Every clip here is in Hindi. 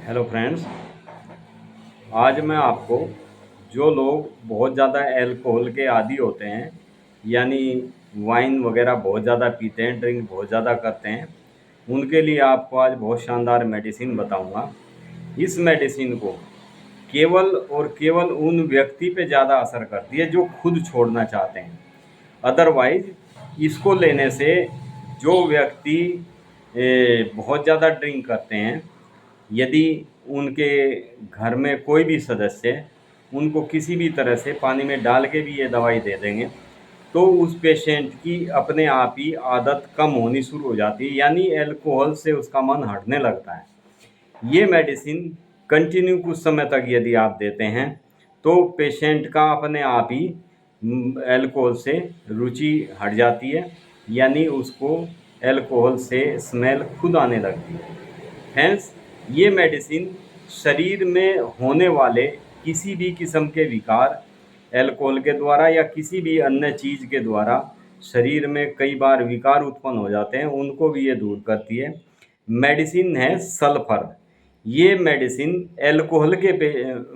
हेलो फ्रेंड्स, आज मैं आपको जो लोग बहुत ज़्यादा अल्कोहल के आदी होते हैं, यानी वाइन वगैरह बहुत ज़्यादा पीते हैं, ड्रिंक बहुत ज़्यादा करते हैं, उनके लिए आपको आज बहुत शानदार मेडिसिन बताऊंगा। इस मेडिसिन को केवल और केवल उन व्यक्ति पे ज़्यादा असर करती है जो खुद छोड़ना चाहते हैं। अदरवाइज इसको लेने से जो व्यक्ति बहुत ज़्यादा ड्रिंक करते हैं, यदि उनके घर में कोई भी सदस्य उनको किसी भी तरह से पानी में डाल के भी ये दवाई दे देंगे, तो उस पेशेंट की अपने आप ही आदत कम होनी शुरू हो जाती है, यानी अल्कोहल से उसका मन हटने लगता है। ये मेडिसिन कंटिन्यू कुछ समय तक यदि आप देते हैं तो पेशेंट का अपने आप ही अल्कोहल से रुचि हट जाती है, यानी उसको अल्कोहल से स्मेल खुद आने लगती है। हैंस ये मेडिसिन शरीर में होने वाले किसी भी किस्म के विकार, अल्कोहल के द्वारा या किसी भी अन्य चीज़ के द्वारा शरीर में कई बार विकार उत्पन्न हो जाते हैं, उनको भी ये दूर करती है। मेडिसिन है सल्फर। ये मेडिसिन अल्कोहल के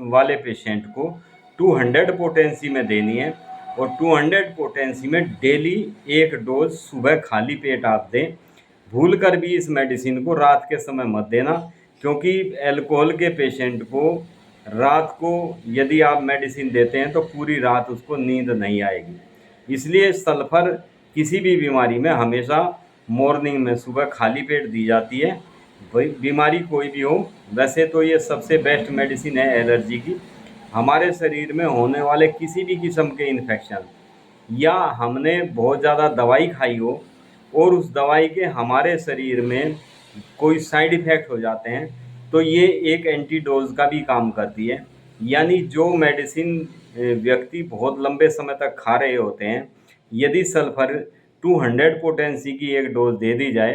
वाले पेशेंट को 200 पोटेंसी में देनी है, और 200 पोटेंसी में डेली एक डोज सुबह खाली पेट आप दें। भूल कर भी इस मेडिसिन को रात के समय मत देना, क्योंकि अल्कोहल के पेशेंट को रात को यदि आप मेडिसिन देते हैं तो पूरी रात उसको नींद नहीं आएगी। इसलिए सल्फर किसी भी बीमारी में हमेशा मॉर्निंग में सुबह खाली पेट दी जाती है, बीमारी कोई भी हो। वैसे तो ये सबसे बेस्ट मेडिसिन है एलर्जी की। हमारे शरीर में होने वाले किसी भी किस्म के इन्फेक्शन, या हमने बहुत ज़्यादा दवाई खाई हो और उस दवाई के हमारे शरीर में कोई साइड इफ़ेक्ट हो जाते हैं, तो ये एक एंटीडोज का भी काम करती है। यानी जो मेडिसिन व्यक्ति बहुत लंबे समय तक खा रहे होते हैं, यदि सल्फर 200 पोटेंसी की एक डोज दे दी जाए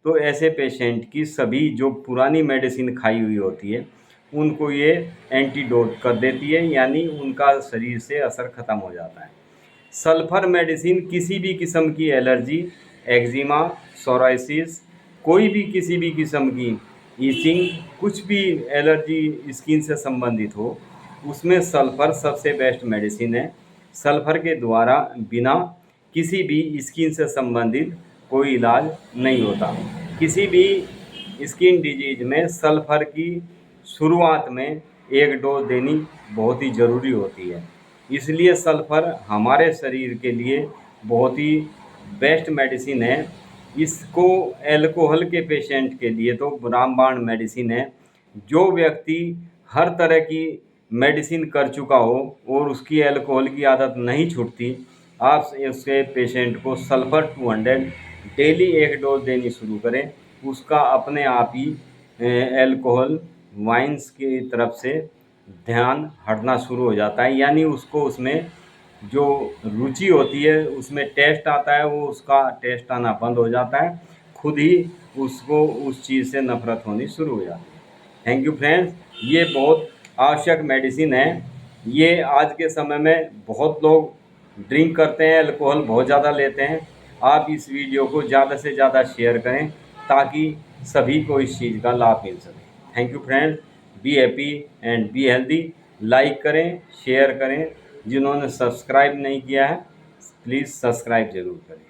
तो ऐसे पेशेंट की सभी जो पुरानी मेडिसिन खाई हुई होती है उनको ये एंटीडोट कर देती है, यानी उनका शरीर से असर ख़त्म हो जाता है। सल्फर मेडिसिन किसी भी किस्म की एलर्जी, एक्जिमा, सोराइसिस, कोई भी किसी भी किस्म की ईचिंग, कुछ भी एलर्जी स्किन से संबंधित हो, उसमें सल्फर सबसे बेस्ट मेडिसिन है। सल्फर के द्वारा बिना किसी भी स्किन से संबंधित कोई इलाज नहीं होता। किसी भी स्किन डिजीज में सल्फर की शुरुआत में एक डोज देनी बहुत ही ज़रूरी होती है। इसलिए सल्फर हमारे शरीर के लिए बहुत ही बेस्ट मेडिसिन है। इसको अल्कोहल के पेशेंट के लिए तो रामबाण मेडिसिन है। जो व्यक्ति हर तरह की मेडिसिन कर चुका हो और उसकी अल्कोहल की आदत नहीं छूटती, आप उसके पेशेंट को सल्फर 200 डेली एक डोज देनी शुरू करें। उसका अपने आप ही अल्कोहल वाइन्स की तरफ से ध्यान हटना शुरू हो जाता है, यानी उसको उसमें जो रुचि होती है, उसमें टेस्ट आता है, वो उसका टेस्ट आना बंद हो जाता है। खुद ही उसको उस चीज़ से नफ़रत होनी शुरू हो जाती है। थैंक यू फ्रेंड्स, ये बहुत आवश्यक मेडिसिन है। ये आज के समय में बहुत लोग ड्रिंक करते हैं, अल्कोहल बहुत ज़्यादा लेते हैं। आप इस वीडियो को ज़्यादा से ज़्यादा शेयर करें ताकि सभी को इस चीज़ का लाभ मिल सके। Thank you friends, be happy and be healthy. Like करें, शेयर करें। जिन्होंने सब्सक्राइब नहीं किया है प्लीज़ सब्सक्राइब ज़रूर करें।